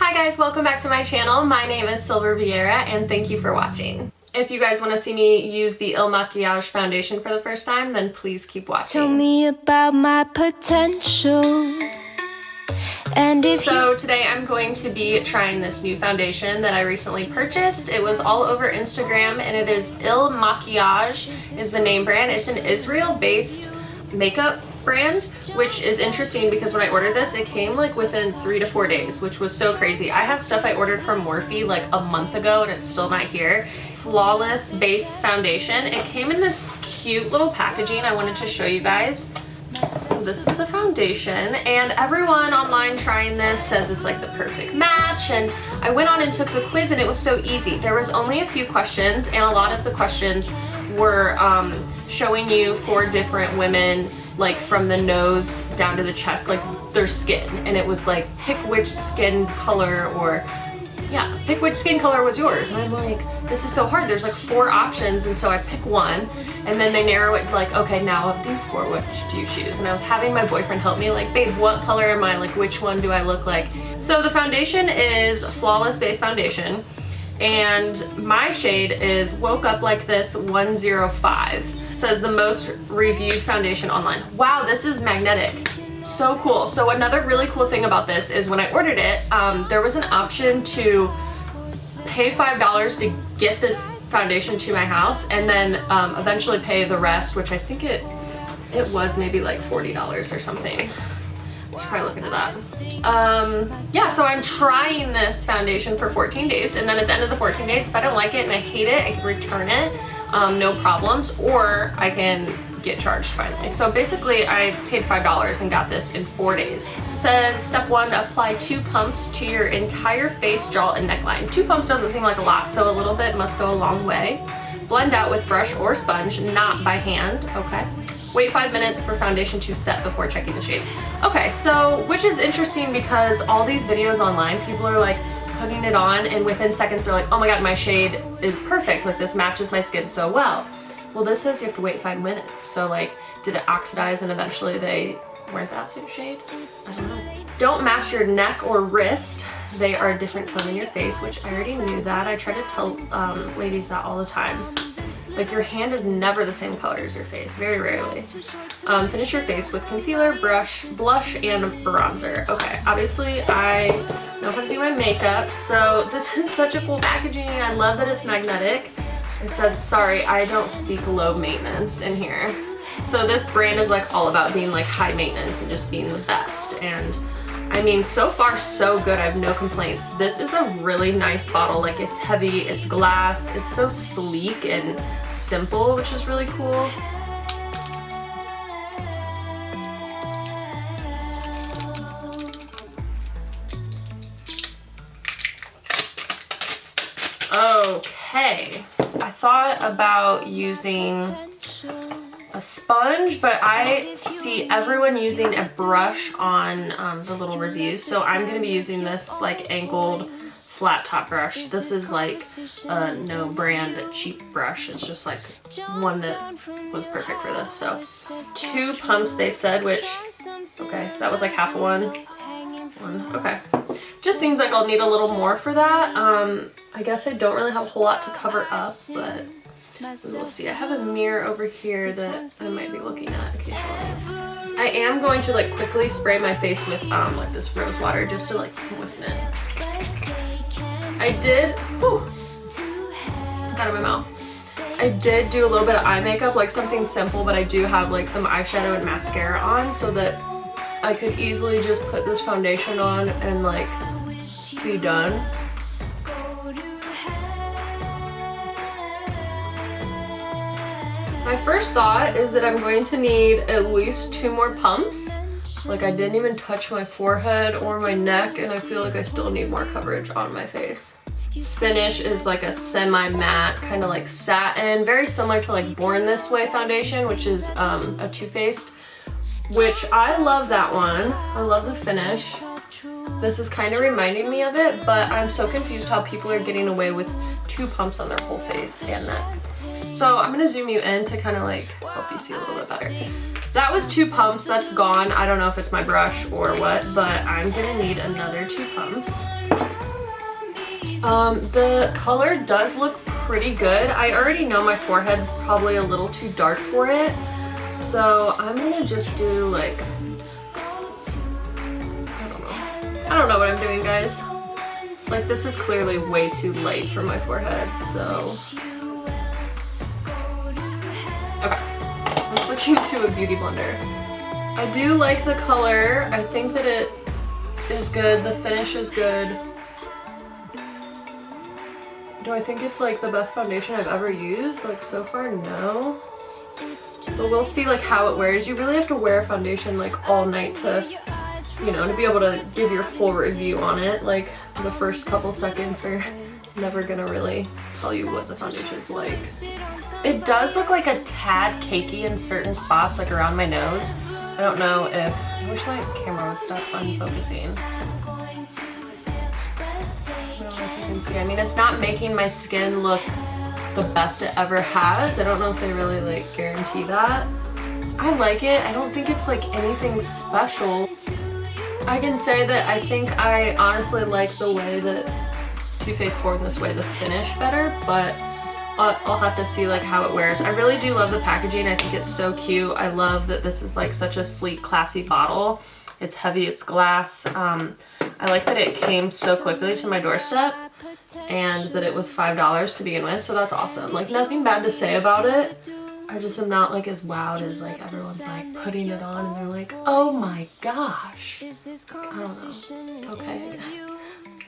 Hi guys, welcome back to my channel. My name is Silver Vieira and thank you for watching. If you guys want to see me use the Makiage foundation for the first time, then please keep watching. Tell me about my potential. And if So today I'm going to be trying this new foundation that I recently purchased. It was all over Instagram and it is Makiage is the name brand. It's an Israel-based makeup brand, which is interesting because when I ordered this, it came like within 3 to 4 days, which was so crazy. I have stuff I ordered from Morphe like a month ago and it's still not here. Flawless base foundation. It came in this cute little packaging I wanted to show you guys. So this is the foundation and everyone online trying this says it's like the perfect match, and I went on and took the quiz and it was so easy. There was only a few questions and a lot of the questions were showing you 4 different women, like from the nose down to the chest, like their skin, and it was like pick which skin color, or yeah, pick which skin color was yours. And I'm like, this is so hard. There's like 4 options, and so I pick one and then they narrow it like, okay, now of these 4, which do you choose? And I was having my boyfriend help me, like, babe, what color am I? Like, which one do I look like? So the foundation is Flawless Base Foundation and my shade is Woke Up Like This 105. It says the most reviewed foundation online. Wow, this is magnetic. So cool. So another really cool thing about this is when I ordered it, there was an option to pay $5 to get this foundation to my house and then eventually pay the rest, which I think it was maybe like $40 or something. Should probably look into that. Yeah, so I'm trying this foundation for 14 days, and then at the end of the 14 days, if I don't like it and I hate it, I can return it, no problems, or I can get charged finally. So basically I paid $5 and got this in 4 days. It says step 1, apply 2 pumps to your entire face, jaw, and neckline. 2 pumps doesn't seem like a lot, so a little bit must go a long way. Blend out with brush or sponge, not by hand. Okay. Wait 5 minutes for foundation to set before checking the shade. Okay, so, which is interesting because all these videos online, people are like putting it on and within seconds they're like, oh my god, my shade is perfect, like this matches my skin so well. Well, this says you have to wait 5 minutes, so like, did it oxidize and eventually they weren't that same shade? I don't know. Don't mash your neck or wrist. They are a different tone in your face, which I already knew that. I try to tell ladies that all the time. Like, your hand is never the same color as your face, very rarely. Finish your face with concealer, blush, and bronzer. Okay, obviously I know how to do my makeup, so this is such a cool packaging. I love that it's magnetic. It said, sorry, I don't speak low maintenance in here. So this brand is like all about being like high maintenance and just being the best. And I mean, so far so good. I have no complaints. This is a really nice bottle. Like, it's heavy, it's glass, it's so sleek and simple, which is really cool. Okay, I thought about using a sponge, but I see everyone using a brush on the little reviews, so I'm going to be using this like angled flat top brush. This is like a no brand cheap brush. It's just like one that was perfect for this. So 2 pumps they said, which, okay, that was like half of one. Okay. Just seems like I'll need a little more for that. I guess I don't really have a whole lot to cover up, but we'll see. I have a mirror over here that I might be looking at occasionally. I am going to like quickly spray my face with like this rose water just to like moisten it. I did, whew, got it in my mouth. I did do a little bit of eye makeup, like something simple, but I do have like some eyeshadow and mascara on so that I could easily just put this foundation on and like be done. My first thought is that I'm going to need at least 2 more pumps. Like, I didn't even touch my forehead or my neck, and I feel like I still need more coverage on my face. Finish is like a semi-matte, kind of like satin, very similar to like Born This Way foundation, which is a Too Faced, which I love that one. I love the finish. This is kind of reminding me of it, but I'm so confused how people are getting away with 2 pumps on their whole face and neck. So I'm gonna zoom you in to kind of like help you see a little bit better. That was 2 pumps, that's gone. I don't know if it's my brush or what, but I'm gonna need another 2 pumps. The color does look pretty good. I already know my forehead is probably a little too dark for it, so I'm gonna just do like, I don't know what I'm doing, guys. Like, this is clearly way too light for my forehead, so. Okay, I'm switching to a beauty blender. I do like the color. I think that it is good. The finish is good. Do I think it's like the best foundation I've ever used? Like, so far, no. But we'll see like how it wears. You really have to wear a foundation like all night to, you know, to be able to give your full review on it. Like, the first couple seconds are never gonna really tell you what the foundation's like. It does look like a tad cakey in certain spots, like around my nose. I don't know if, I wish my camera would stop unfocusing. I don't know if you can see. I mean, it's not making my skin look the best it ever has. I don't know if they really like guarantee that. I like it. I don't think it's like anything special. I can say that I think I honestly like the way that Too Faced poured this way, the finish better, but I'll have to see like how it wears. I really do love the packaging. I think it's so cute. I love that this is like such a sleek, classy bottle. It's heavy, it's glass. I like that it came so quickly to my doorstep and that it was $5 to begin with, so that's awesome. Like, nothing bad to say about it. I just am not like as wowed as like everyone's like putting it on and they're like, oh my gosh. I don't know. Okay, I guess.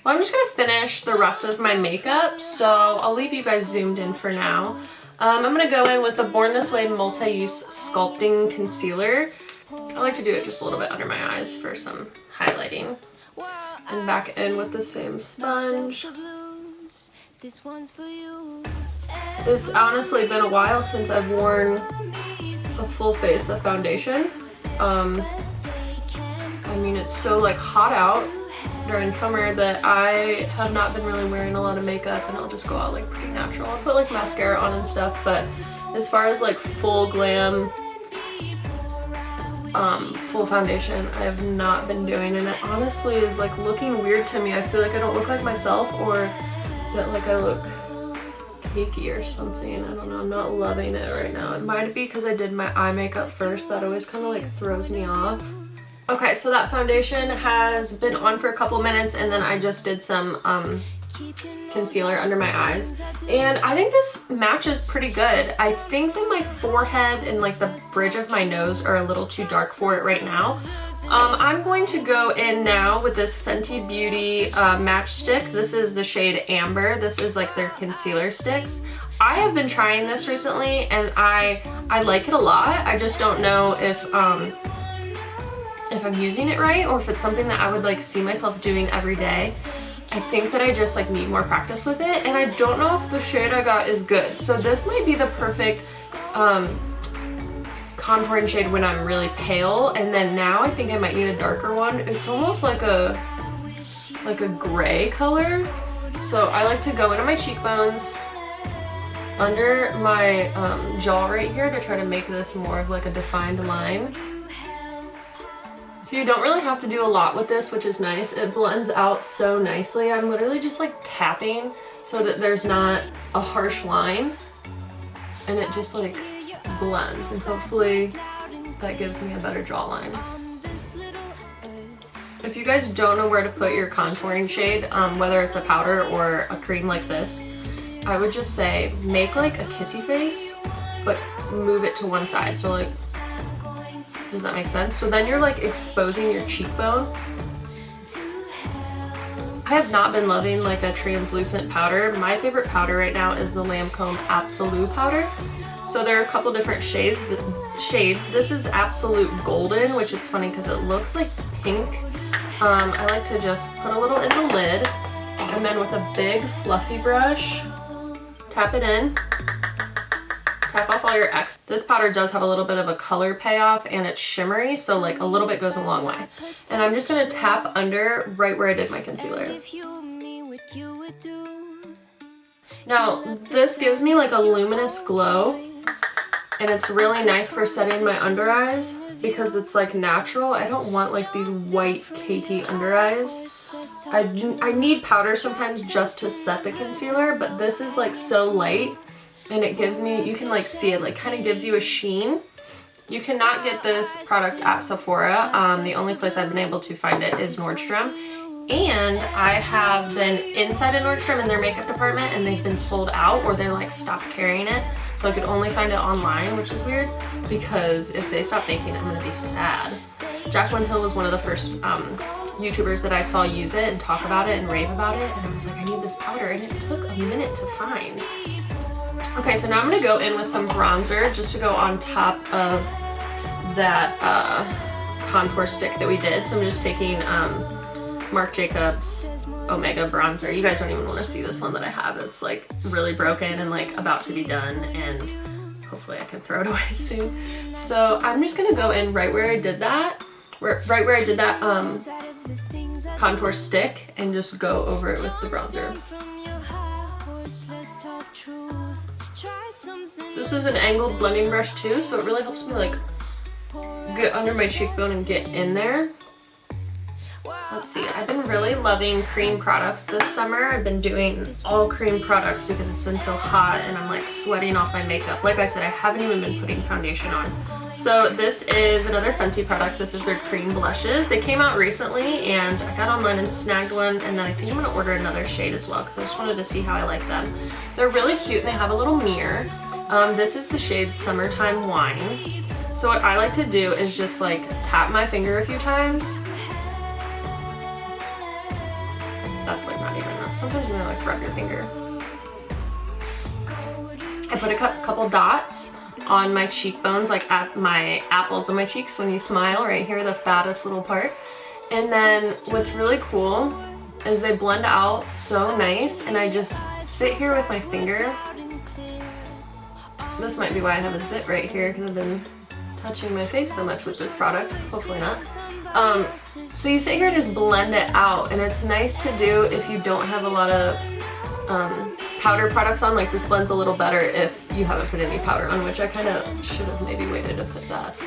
Well, I'm just gonna finish the rest of my makeup, so I'll leave you guys zoomed in for now. I'm gonna go in with the Born This Way Multi-Use Sculpting Concealer. I like to do it just a little bit under my eyes for some highlighting. And back in with the same sponge. It's honestly been a while since I've worn a full face of foundation. I mean, it's so like hot out during summer that I have not been really wearing a lot of makeup, and I'll just go out like pretty natural. I'll put like mascara on and stuff, but as far as like full glam, full foundation, I have not been doing, and it honestly is like looking weird to me. I feel like I don't look like myself, or that like I look cakey or something. I don't know, I'm not loving it right now. It might be because I did my eye makeup first. That always kind of like throws me off. Okay, so that foundation has been on for a couple minutes, and then I just did some concealer under my eyes, and I think this matches pretty good. I think that my forehead and like the bridge of my nose are a little too dark for it right now. I'm going to go in now with this Fenty Beauty matchstick. This is the shade Amber. This is like their concealer sticks. I have been trying this recently, and I like it a lot. I just don't know if I'm using it right, or if it's something that I would like see myself doing every day. I think that I just like need more practice with it, and I don't know if the shade I got is good. So this might be the perfect contouring shade when I'm really pale, and then now I think I might need a darker one. It's almost like a gray color. So I like to go into my cheekbones, under my jaw right here, to try to make this more of like a defined line. So you don't really have to do a lot with this, which is nice. It blends out so nicely. I'm literally just like tapping so that there's not a harsh line, and it just like blends, and hopefully that gives me a better jawline. If you guys don't know where to put your contouring shade, whether it's a powder or a cream like this, I would just say make like a kissy face, but move it to one side. So like, does that make sense? So then you're like exposing your cheekbone. I have not been loving like a translucent powder. My favorite powder right now is the Lancome Absolute powder. So there are a couple different shades. This is Absolute Golden, which it's funny because it looks like pink. I like to just put a little in the lid, and then with a big fluffy brush, tap it in. Tap off all your excess. This powder does have a little bit of a color payoff, and it's shimmery, so like a little bit goes a long way. And I'm just gonna tap under right where I did my concealer. Now, this gives me like a luminous glow. and it's really nice for setting my under eyes because it's like natural. I don't want like these white cakey under eyes. I need powder sometimes just to set the concealer, but this is like so light and it gives me, you can like see it, like kind of gives you a sheen. You cannot get this product at Sephora. The only place I've been able to find it is Nordstrom. And I have been inside of Nordstrom in their makeup department and they've been sold out, or they're like stopped carrying it. So I could only find it online, which is weird because if they stop making it, I'm gonna be sad. Jaclyn Hill was one of the first YouTubers that I saw use it and talk about it and rave about it. And I was like, I need this powder, and it took a minute to find. Okay, so now I'm gonna go in with some bronzer just to go on top of that contour stick that we did. So I'm just taking Marc Jacobs Omega bronzer. You guys don't even want to see this one that I have. It's like really broken and like about to be done, and hopefully I can throw it away soon. So I'm just gonna go in right where I did that, right where I did that contour stick, and just go over it with the bronzer. This is an angled blending brush too, so it really helps me like get under my cheekbone and get in there. Let's see, I've been really loving cream products this summer. I've been doing all cream products because it's been so hot and I'm like sweating off my makeup. Like I said, I haven't even been putting foundation on. So this is another Fenty product. This is their cream blushes. They came out recently and I got online and snagged one, and then I think I'm gonna order another shade as well because I just wanted to see how I like them. They're really cute and they have a little mirror. This is the shade Summertime Wine. So what I like to do is just like tap my finger a few times. That's like not even enough. Sometimes you like rub your finger. I put a couple dots on my cheekbones, like at my apples on my cheeks when you smile, right here, the fattest little part. And then what's really cool is they blend out so nice, and I just sit here with my finger. This might be why I have a zit right here, because I've been touching my face so much with this product. Hopefully not. So you sit here and just blend it out, and it's nice to do if you don't have a lot of powder products on. Like this blends a little better if you haven't put any powder on, which I kind of should have maybe waited to put that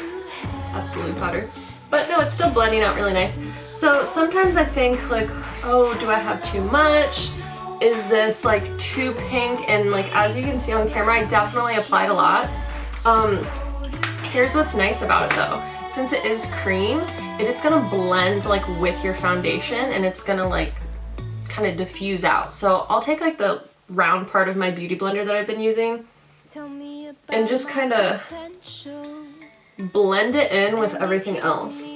absolute powder. But no, it's still blending out really nice. So sometimes I think like, oh, do I have too much? Is this like too pink? And like as you can see on camera, I definitely applied a lot. Here's what's nice about it though. Since it is cream, it's gonna blend like with your foundation, and it's gonna like kind of diffuse out. So I'll take like the round part of my beauty blender that I've been using and just kind of blend it in with everything else.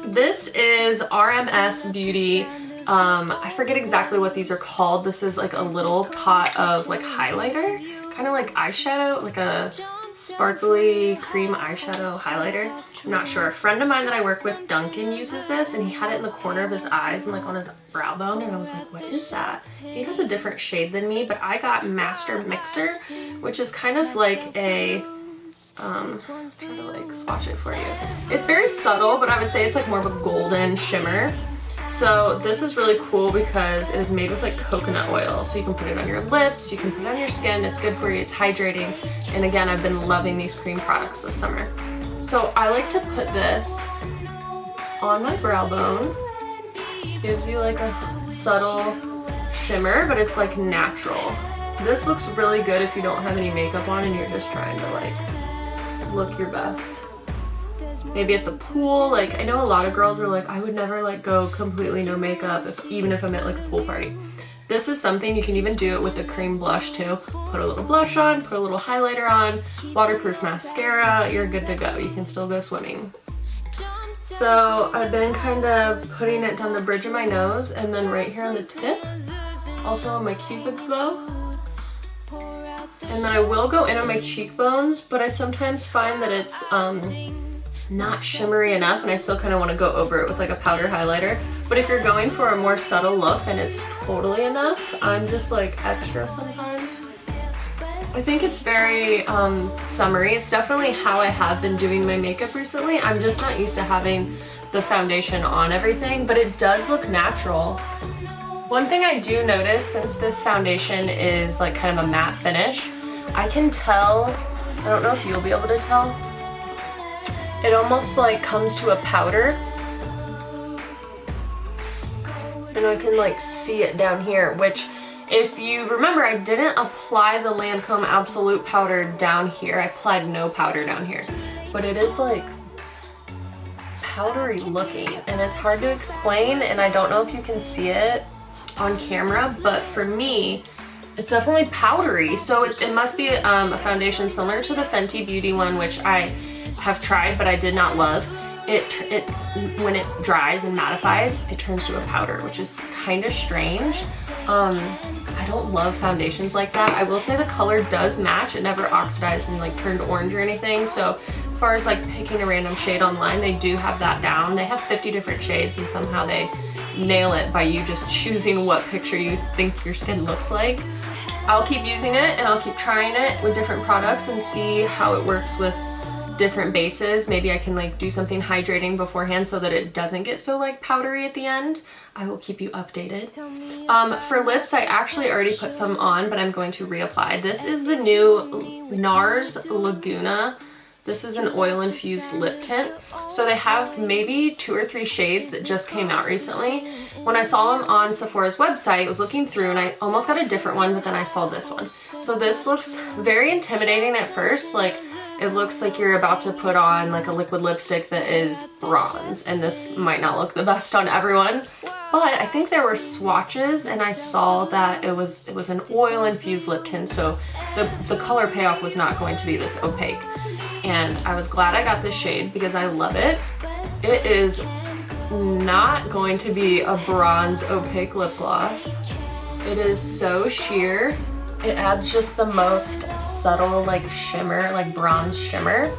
This is RMS Beauty. I forget exactly what these are called. This is like a little pot of like highlighter, kind of like eyeshadow, like a sparkly cream eyeshadow highlighter. I'm not sure. A friend of mine that I work with, Duncan, uses this, and he had it in the corner of his eyes and like on his brow bone, and I was like, what is that? He has a different shade than me, but I got Master Mixer, which is kind of like a I'm trying to like swatch it for you. It's very subtle, but I would say it's like more of a golden shimmer. So this is really cool because it is made with like coconut oil. So you can put it on your lips, you can put it on your skin, it's good for you, it's hydrating. And again, I've been loving these cream products this summer. So I like to put this on my brow bone. Gives you like a subtle shimmer, but it's like natural. This looks really good if you don't have any makeup on and you're just trying to like look your best. Maybe at the pool, like I know a lot of girls are like, I would never like go completely no makeup even if I'm at like a pool party. This is something you can even do it with the cream blush too. Put a little blush on, put a little highlighter on, waterproof mascara, you're good to go. You can still go swimming. So I've been kind of putting it down the bridge of my nose and then right here on the tip, also on my cupid's bow. And then I will go in on my cheekbones, but I sometimes find that it's not shimmery enough and I still kind of want to go over it with like a powder highlighter. But if you're going for a more subtle look, then it's totally enough. I'm just like extra sometimes. I think it's very summery. It's definitely how I have been doing my makeup recently. I'm just not used to having the foundation on everything, but it does look natural. One thing I do notice, since this foundation is like kind of a matte finish, I can tell I don't know if you'll be able to tell. It almost like comes to a powder. And I can like see it down here, which if you remember, I didn't apply the Lancome Absolute powder down here. I applied no powder down here, but it is like powdery looking and it's hard to explain, and I don't know if you can see it on camera, but for me, it's definitely powdery. So it must be a foundation similar to the Fenty Beauty one, which I have tried, but I did not love. It when it dries and mattifies, it turns to a powder, which is kind of strange. I don't love foundations like that. I will say the color does match. It never oxidized and like turned orange or anything. So as far as like picking a random shade online, they do have that down. They have 50 different shades and somehow they nail it by you just choosing what picture you think your skin looks like. I'll keep using it and I'll keep trying it with different products and see how it works with different bases. Maybe I can like do something hydrating beforehand so that it doesn't get so like powdery at the end. I will keep you updated. For lips, I actually already put some on, but I'm going to reapply. This is the new NARS Laguna. This is an oil infused lip tint. So they have maybe 2 or 3 shades that just came out recently. When I saw them on Sephora's website, I was looking through and I almost got a different one, but then I saw this one. So this looks very intimidating at first. Like, it looks like you're about to put on like a liquid lipstick that is bronze, and this might not look the best on everyone, but I think there were swatches and I saw that it was an oil infused lip tint, so the color payoff was not going to be this opaque, and I was glad I got this shade because I love it. It is not going to be a bronze opaque lip gloss. It is so sheer. It adds just the most subtle like shimmer, like bronze shimmer.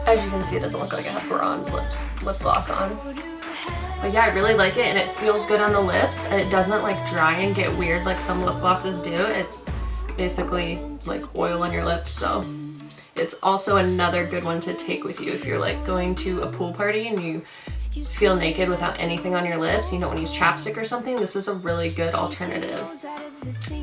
As you can see, it doesn't look like I have bronze lip gloss on. But yeah, I really like it and it feels good on the lips. And it doesn't like dry and get weird like some lip glosses do. It's basically like oil on your lips, so it's also another good one to take with you if you're like going to a pool party and you feel naked without anything on your lips, you don't want to use chapstick or something. This is a really good alternative.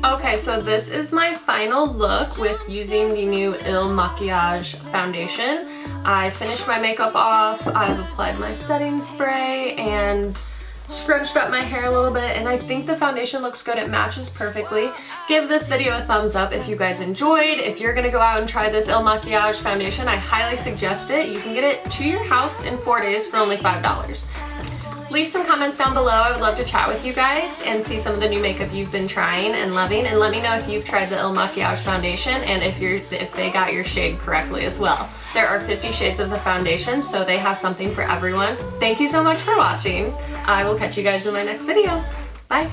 Okay, so this is my final look with using the new Il Makiage foundation. I finished my makeup off, I've applied my setting spray and scrunched up my hair a little bit, and I think the foundation looks good. It matches perfectly. Give this video a thumbs up if you guys enjoyed. If you're gonna go out and try this Il Makiage foundation, I highly suggest it. You can get it to your house in 4 days for only $5. Leave some comments down below. I would love to chat with you guys and see some of the new makeup you've been trying and loving, and let me know if you've tried the Il Makiage foundation and if they got your shade correctly as well. There are 50 shades of the foundation, so they have something for everyone. Thank you so much for watching. I will catch you guys in my next video. Bye.